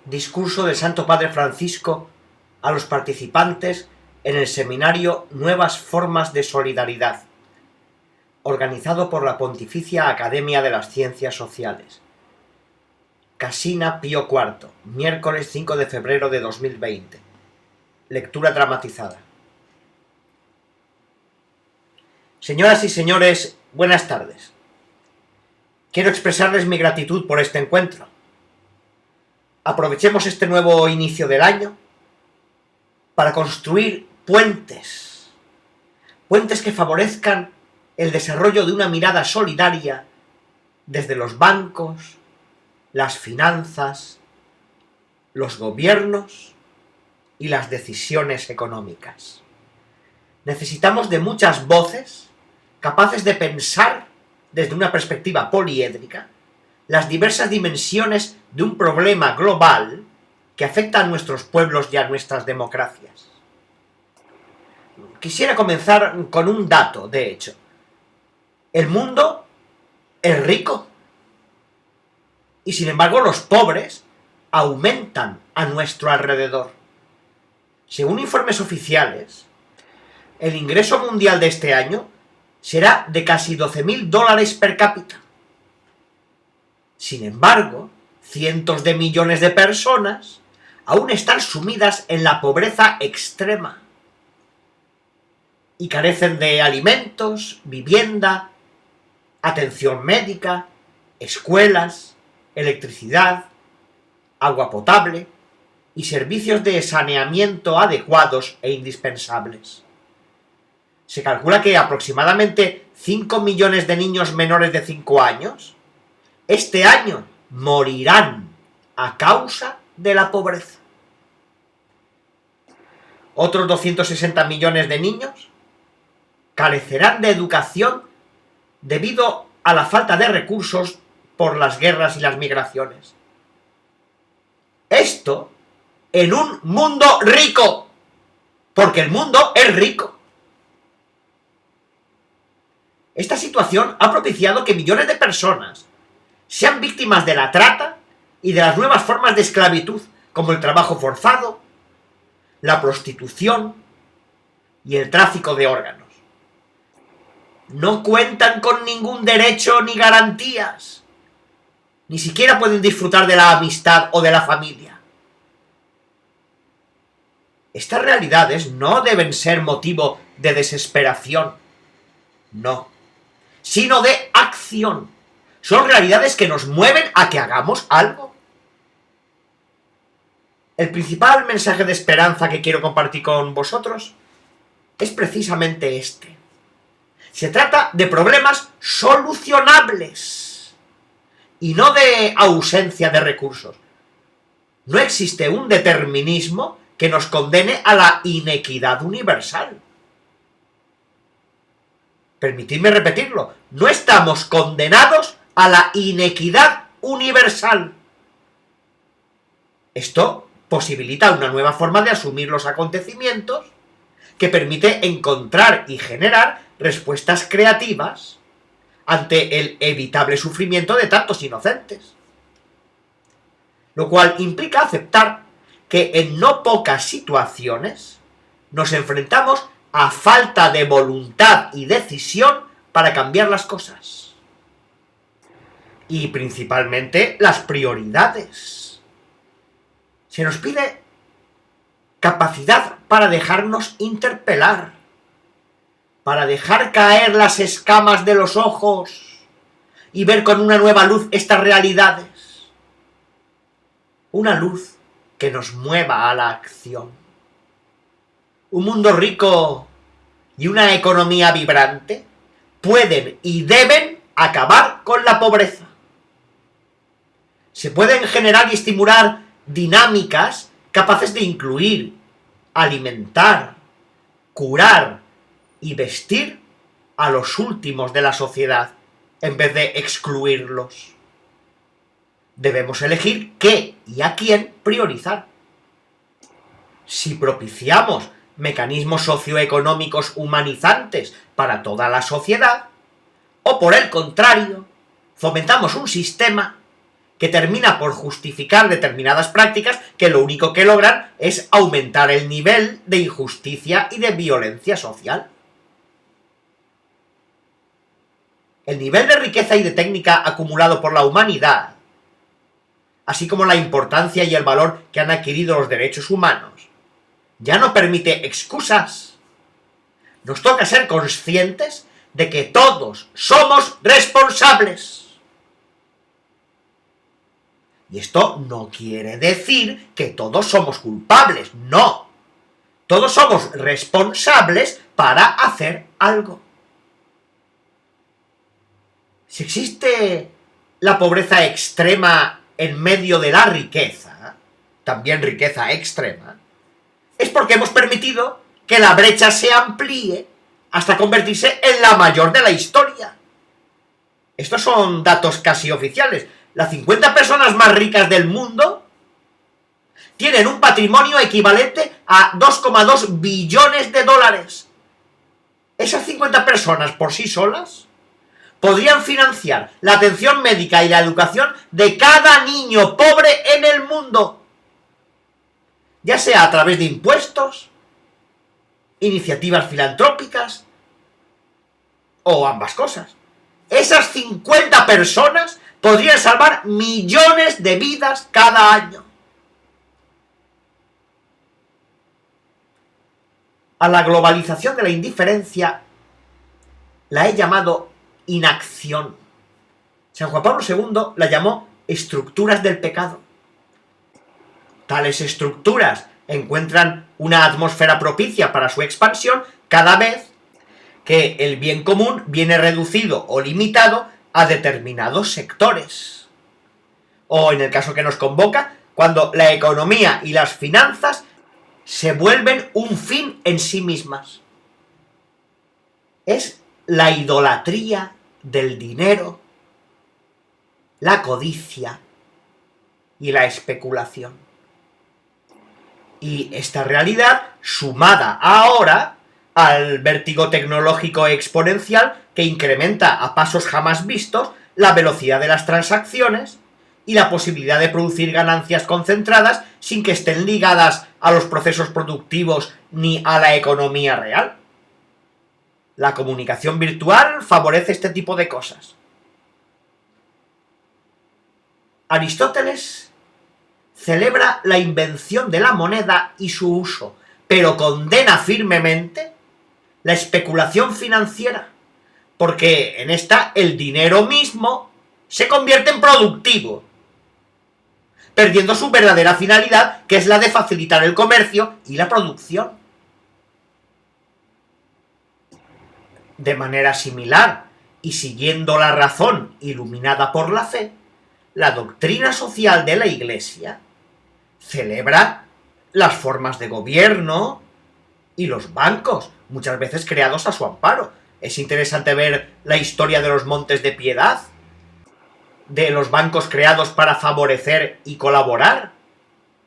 Discurso del Santo Padre Francisco a los participantes en el seminario Nuevas Formas de Solidaridad, organizado por la Pontificia Academia de las Ciencias Sociales. Casina Pío IV, miércoles 5 de febrero de 2020. Lectura dramatizada. Señoras y señores, buenas tardes. Quiero expresarles mi gratitud por este encuentro. Aprovechemos este nuevo inicio del año para construir puentes que favorezcan el desarrollo de una mirada solidaria desde los bancos, las finanzas, los gobiernos y las decisiones económicas. Necesitamos de muchas voces capaces de pensar desde una perspectiva poliédrica las diversas dimensiones de un problema global que afecta a nuestros pueblos y a nuestras democracias. Quisiera comenzar con un dato, de hecho. El mundo es rico y, sin embargo, los pobres aumentan a nuestro alrededor. Según informes oficiales, el ingreso mundial de este año será de casi $12.000 per cápita. Sin embargo, cientos de millones de personas aún están sumidas en la pobreza extrema y carecen de alimentos, vivienda, atención médica, escuelas, electricidad, agua potable y servicios de saneamiento adecuados e indispensables. Se calcula que aproximadamente 5 millones de niños menores de 5 años este año morirán a causa de la pobreza. Otros 260 millones de niños carecerán de educación debido a la falta de recursos por las guerras y las migraciones. Esto en un mundo rico, porque el mundo es rico. Esta situación ha propiciado que millones de personas sean víctimas de la trata y de las nuevas formas de esclavitud, como el trabajo forzado, la prostitución y el tráfico de órganos. No cuentan con ningún derecho ni garantías. Ni siquiera pueden disfrutar de la amistad o de la familia. Estas realidades no deben ser motivo de desesperación, no, sino de acción. Son realidades que nos mueven a que hagamos algo. El principal mensaje de esperanza que quiero compartir con vosotros es precisamente este. Se trata de problemas solucionables y no de ausencia de recursos. No existe un determinismo que nos condene a la inequidad universal. Permitidme repetirlo, no estamos condenados a la inequidad universal. Esto posibilita una nueva forma de asumir los acontecimientos que permite encontrar y generar respuestas creativas ante el evitable sufrimiento de tantos inocentes. Lo cual implica aceptar que en no pocas situaciones nos enfrentamos a falta de voluntad y decisión para cambiar las cosas. Y principalmente las prioridades. Se nos pide capacidad para dejarnos interpelar, para dejar caer las escamas de los ojos y ver con una nueva luz estas realidades. Una luz que nos mueva a la acción. Un mundo rico y una economía vibrante pueden y deben acabar con la pobreza. Se pueden generar y estimular dinámicas capaces de incluir, alimentar, curar y vestir a los últimos de la sociedad, en vez de excluirlos. Debemos elegir qué y a quién priorizar. Si propiciamos mecanismos socioeconómicos humanizantes para toda la sociedad, o por el contrario, fomentamos un sistema que termina por justificar determinadas prácticas que lo único que logran es aumentar el nivel de injusticia y de violencia social. El nivel de riqueza y de técnica acumulado por la humanidad, así como la importancia y el valor que han adquirido los derechos humanos, ya no permite excusas. Nos toca ser conscientes de que todos somos responsables. Y esto no quiere decir que todos somos culpables, no. Todos somos responsables para hacer algo. Si existe la pobreza extrema en medio de la riqueza, también riqueza extrema, es porque hemos permitido que la brecha se amplíe hasta convertirse en la mayor de la historia. Estos son datos casi oficiales. Las 50 personas más ricas del mundo tienen un patrimonio equivalente a 2,2 billones de dólares. Esas 50 personas por sí solas podrían financiar la atención médica y la educación de cada niño pobre en el mundo, ya sea a través de impuestos, iniciativas filantrópicas o ambas cosas. Esas 50 personas podrían salvar millones de vidas cada año. A la globalización de la indiferencia la he llamado inacción. San Juan Pablo II la llamó estructuras del pecado. Tales estructuras encuentran una atmósfera propicia para su expansión cada vez que el bien común viene reducido o limitado a determinados sectores. O en el caso que nos convoca, cuando la economía y las finanzas se vuelven un fin en sí mismas. Es la idolatría del dinero, la codicia y la especulación. Y esta realidad, sumada ahora al vértigo tecnológico exponencial que incrementa a pasos jamás vistos la velocidad de las transacciones y la posibilidad de producir ganancias concentradas sin que estén ligadas a los procesos productivos ni a la economía real. La comunicación virtual favorece este tipo de cosas. Aristóteles celebra la invención de la moneda y su uso, pero condena firmemente la especulación financiera, porque en esta el dinero mismo se convierte en productivo, perdiendo su verdadera finalidad, que es la de facilitar el comercio y la producción. De manera similar, y siguiendo la razón iluminada por la fe, la doctrina social de la Iglesia celebra las formas de gobierno y los bancos, muchas veces creados a su amparo. Es interesante ver la historia de los Montes de Piedad, de los bancos creados para favorecer y colaborar,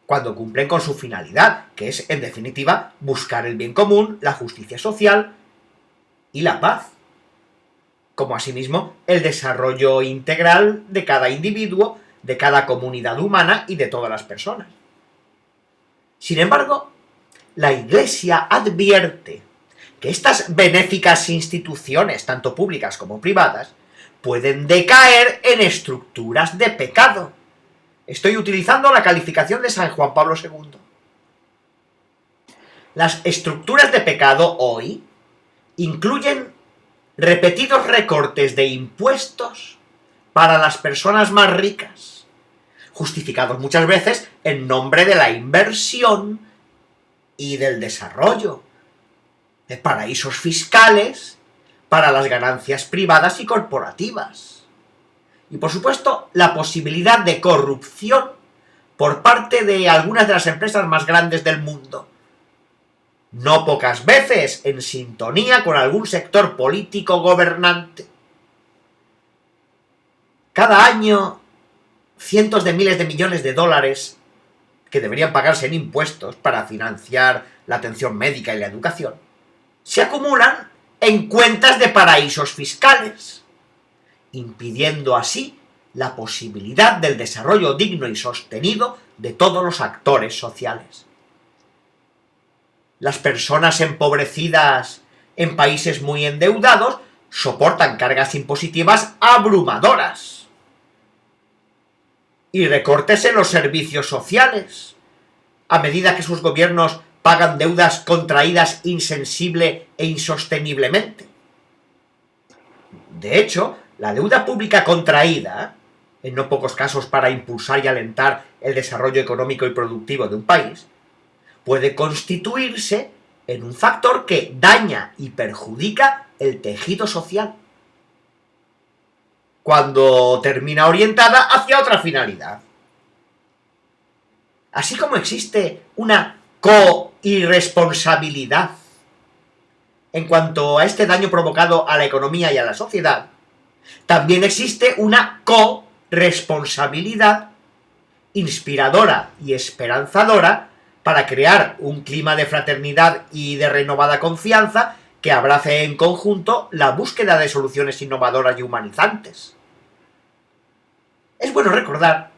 cuando cumplen con su finalidad, que es, en definitiva, buscar el bien común, la justicia social y la paz, como asimismo el desarrollo integral de cada individuo, de cada comunidad humana y de todas las personas. Sin embargo, la Iglesia advierte que estas benéficas instituciones, tanto públicas como privadas, pueden decaer en estructuras de pecado. Estoy utilizando la calificación de San Juan Pablo II. Las estructuras de pecado hoy incluyen repetidos recortes de impuestos para las personas más ricas, justificados muchas veces en nombre de la inversión y del desarrollo, de paraísos fiscales para las ganancias privadas y corporativas. Y por supuesto, la posibilidad de corrupción por parte de algunas de las empresas más grandes del mundo, no pocas veces en sintonía con algún sector político gobernante. Cada año, cientos de miles de millones de dólares que deberían pagarse en impuestos para financiar la atención médica y la educación, se acumulan en cuentas de paraísos fiscales, impidiendo así la posibilidad del desarrollo digno y sostenido de todos los actores sociales. Las personas empobrecidas en países muy endeudados soportan cargas impositivas abrumadoras y recortes en los servicios sociales, a medida que sus gobiernos pagan deudas contraídas insensible e insosteniblemente. De hecho, la deuda pública contraída, en no pocos casos para impulsar y alentar el desarrollo económico y productivo de un país, puede constituirse en un factor que daña y perjudica el tejido social, cuando termina orientada hacia otra finalidad. Así como existe una co-irresponsabilidad en cuanto a este daño provocado a la economía y a la sociedad, también existe una corresponsabilidad inspiradora y esperanzadora para crear un clima de fraternidad y de renovada confianza que abrace en conjunto la búsqueda de soluciones innovadoras y humanizantes. Es bueno recordar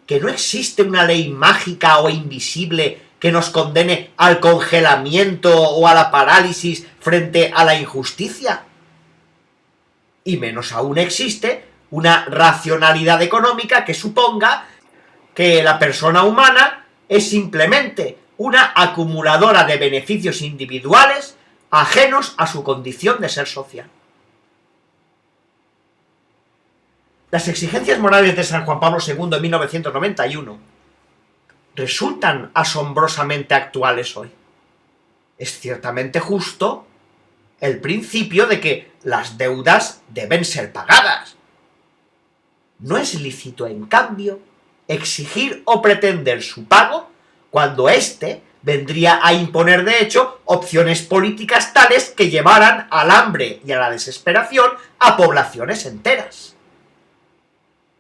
que no existe una ley mágica o invisible que nos condene al congelamiento o a la parálisis frente a la injusticia. Y menos aún existe una racionalidad económica que suponga que la persona humana es simplemente una acumuladora de beneficios individuales ajenos a su condición de ser social. Las exigencias morales de San Juan Pablo II en 1991 resultan asombrosamente actuales hoy. Es ciertamente justo el principio de que las deudas deben ser pagadas. No es lícito, en cambio, exigir o pretender su pago cuando éste vendría a imponer, de hecho, opciones políticas tales que llevaran al hambre y a la desesperación a poblaciones enteras.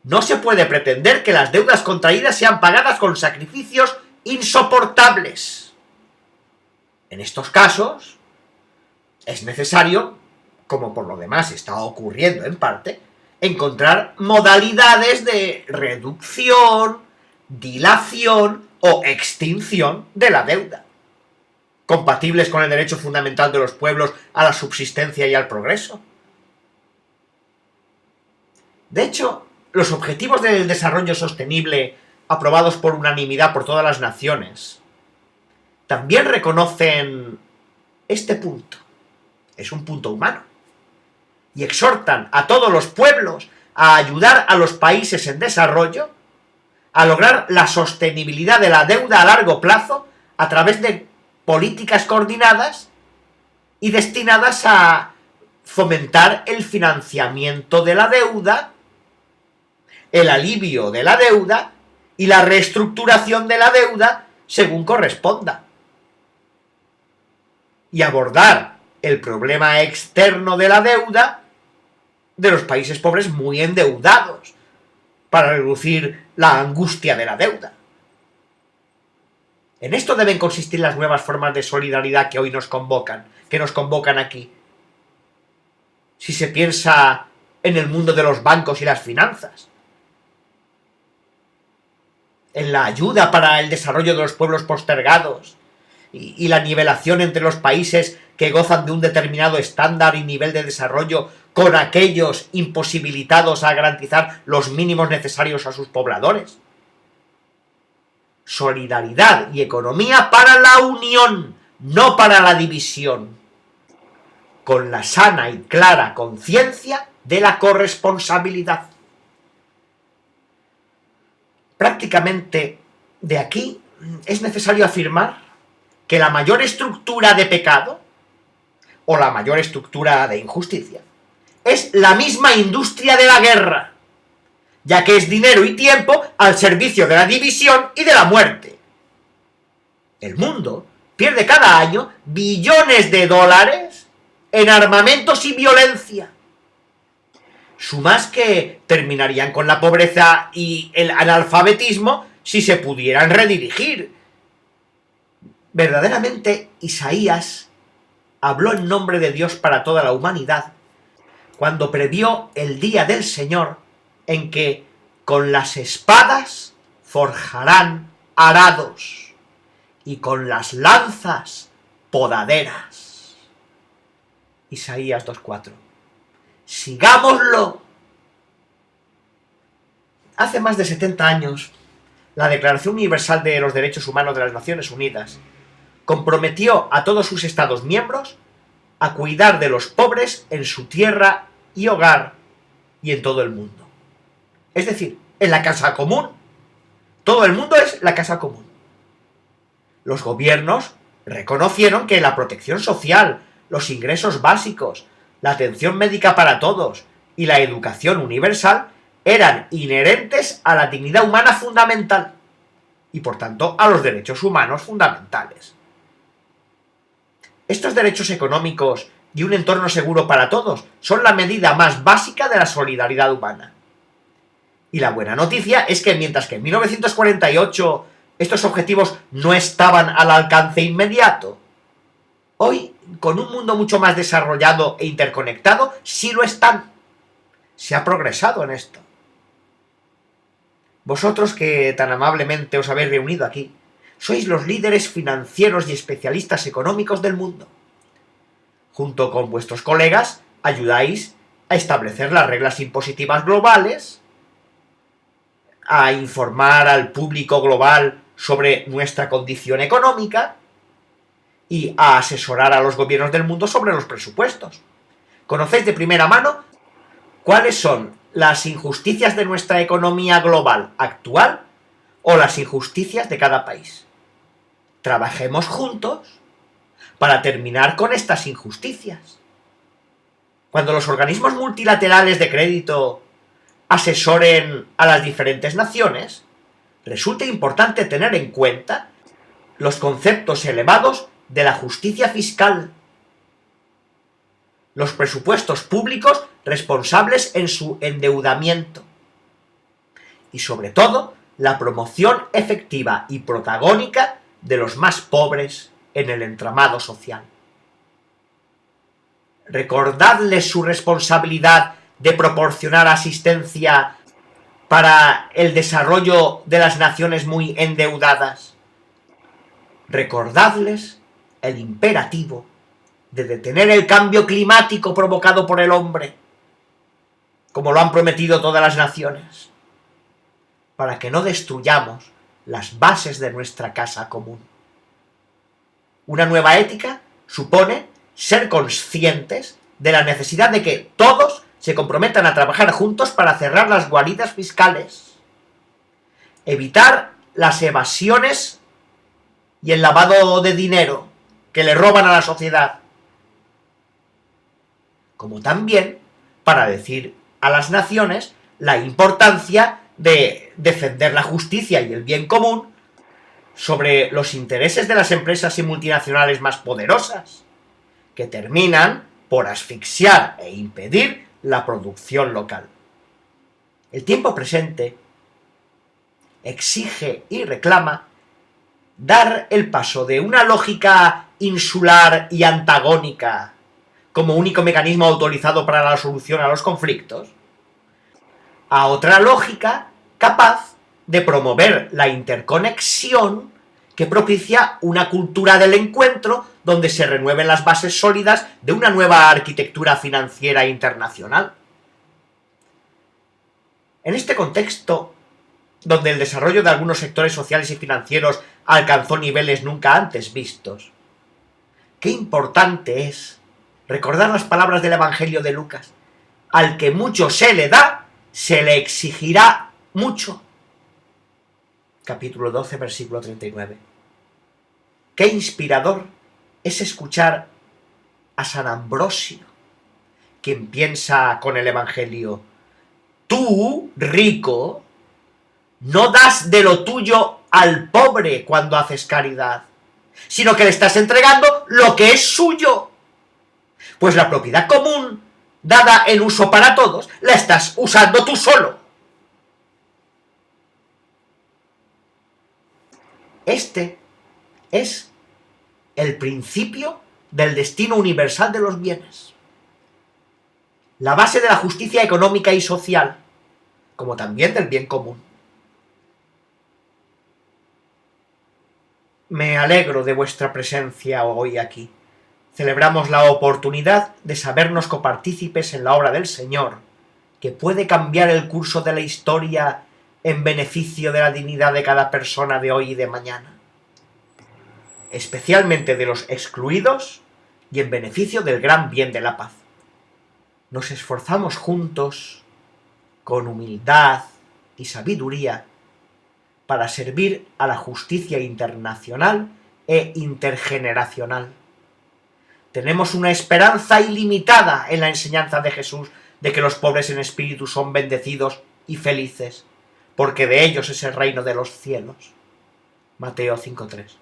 No se puede pretender que las deudas contraídas sean pagadas con sacrificios insoportables. En estos casos, es necesario, como por lo demás está ocurriendo en parte, encontrar modalidades de reducción, dilación o extinción de la deuda, compatibles con el derecho fundamental de los pueblos a la subsistencia y al progreso. De hecho, los objetivos del desarrollo sostenible aprobados por unanimidad por todas las naciones también reconocen este punto. Es un punto humano. Y exhortan a todos los pueblos a ayudar a los países en desarrollo a lograr la sostenibilidad de la deuda a largo plazo a través de políticas coordinadas y destinadas a fomentar el financiamiento de la deuda, el alivio de la deuda y la reestructuración de la deuda según corresponda. Y abordar el problema externo de la deuda de los países pobres muy endeudados para reducir la angustia de la deuda. En esto deben consistir las nuevas formas de solidaridad que hoy nos convocan aquí. Si se piensa en el mundo de los bancos y las finanzas, en la ayuda para el desarrollo de los pueblos postergados y la nivelación entre los países que gozan de un determinado estándar y nivel de desarrollo con aquellos imposibilitados a garantizar los mínimos necesarios a sus pobladores. Solidaridad y economía para la unión, no para la división, con la sana y clara conciencia de la corresponsabilidad. Prácticamente de aquí es necesario afirmar que la mayor estructura de pecado o la mayor estructura de injusticia es la misma industria de la guerra, ya que es dinero y tiempo al servicio de la división y de la muerte. El mundo pierde cada año billones de dólares en armamentos y violencia, sumas que terminarían con la pobreza y el analfabetismo si se pudieran redirigir. Verdaderamente, Isaías habló en nombre de Dios para toda la humanidad cuando previó el día del Señor en que con las espadas forjarán arados, y con las lanzas podaderas. Isaías 2:4. ¡Sigámoslo! Hace más de 70 años, la Declaración Universal de los Derechos Humanos de las Naciones Unidas comprometió a todos sus Estados miembros a cuidar de los pobres en su tierra y hogar y en todo el mundo. Es decir, en la casa común. Todo el mundo es la casa común. Los gobiernos reconocieron que la protección social, los ingresos básicos, la atención médica para todos y la educación universal eran inherentes a la dignidad humana fundamental y, por tanto, a los derechos humanos fundamentales. Estos derechos económicos y un entorno seguro para todos son la medida más básica de la solidaridad humana. Y la buena noticia es que mientras que en 1948 estos objetivos no estaban al alcance inmediato, hoy, con un mundo mucho más desarrollado e interconectado, sí lo están. Se ha progresado en esto. Vosotros que tan amablemente os habéis reunido aquí, sois los líderes financieros y especialistas económicos del mundo. Junto con vuestros colegas, ayudáis a establecer las reglas impositivas globales, a informar al público global sobre nuestra condición económica y a asesorar a los gobiernos del mundo sobre los presupuestos. Conocéis de primera mano cuáles son las injusticias de nuestra economía global actual o las injusticias de cada país. Trabajemos juntos para terminar con estas injusticias. Cuando los organismos multilaterales de crédito asesoren a las diferentes naciones, resulta importante tener en cuenta los conceptos elevados de la justicia fiscal, los presupuestos públicos responsables en su endeudamiento y, sobre todo, la promoción efectiva y protagónica de los más pobres en el entramado social. Recordadles su responsabilidad de proporcionar asistencia para el desarrollo de las naciones muy endeudadas. Recordadles el imperativo de detener el cambio climático provocado por el hombre, como lo han prometido todas las naciones, para que no destruyamos las bases de nuestra casa común. Una nueva ética supone ser conscientes de la necesidad de que todos se comprometan a trabajar juntos para cerrar las guaridas fiscales, evitar las evasiones y el lavado de dinero que le roban a la sociedad, como también para decir a las naciones la importancia de defender la justicia y el bien común sobre los intereses de las empresas y multinacionales más poderosas, que terminan por asfixiar e impedir la producción local. El tiempo presente exige y reclama dar el paso de una lógica insular y antagónica como único mecanismo autorizado para la solución a los conflictos, a otra lógica capaz de promover la interconexión que propicia una cultura del encuentro donde se renueven las bases sólidas de una nueva arquitectura financiera internacional. En este contexto, donde el desarrollo de algunos sectores sociales y financieros alcanzó niveles nunca antes vistos, qué importante es recordar las palabras del Evangelio de Lucas: al que mucho se le da, se le exigirá mucho. Capítulo 12, versículo 39. Qué inspirador es escuchar a San Ambrosio, quien piensa con el Evangelio: tú, rico, no das de lo tuyo al pobre cuando haces caridad, sino que le estás entregando lo que es suyo. Pues la propiedad común, dada en uso para todos, la estás usando tú solo. Este es el principio del destino universal de los bienes, la base de la justicia económica y social, como también del bien común. Me alegro de vuestra presencia hoy aquí. Celebramos la oportunidad de sabernos copartícipes en la obra del Señor, que puede cambiar el curso de la historia en beneficio de la dignidad de cada persona de hoy y de mañana, especialmente de los excluidos y en beneficio del gran bien de la paz. Nos esforzamos juntos, con humildad y sabiduría, para servir a la justicia internacional e intergeneracional. Tenemos una esperanza ilimitada en la enseñanza de Jesús de que los pobres en espíritu son bendecidos y felices, porque de ellos es el reino de los cielos. Mateo 5:3.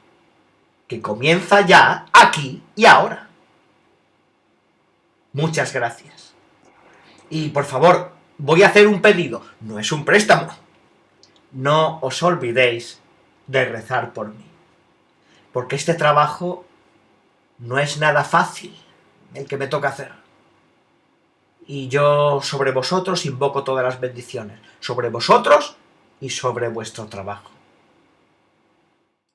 Que comienza ya, aquí y ahora. Muchas gracias. Y por favor, voy a hacer un pedido. No es un préstamo. No os olvidéis de rezar por mí. Porque este trabajo no es nada fácil el que me toca hacer. Y yo sobre vosotros invoco todas las bendiciones. Sobre vosotros y sobre vuestro trabajo.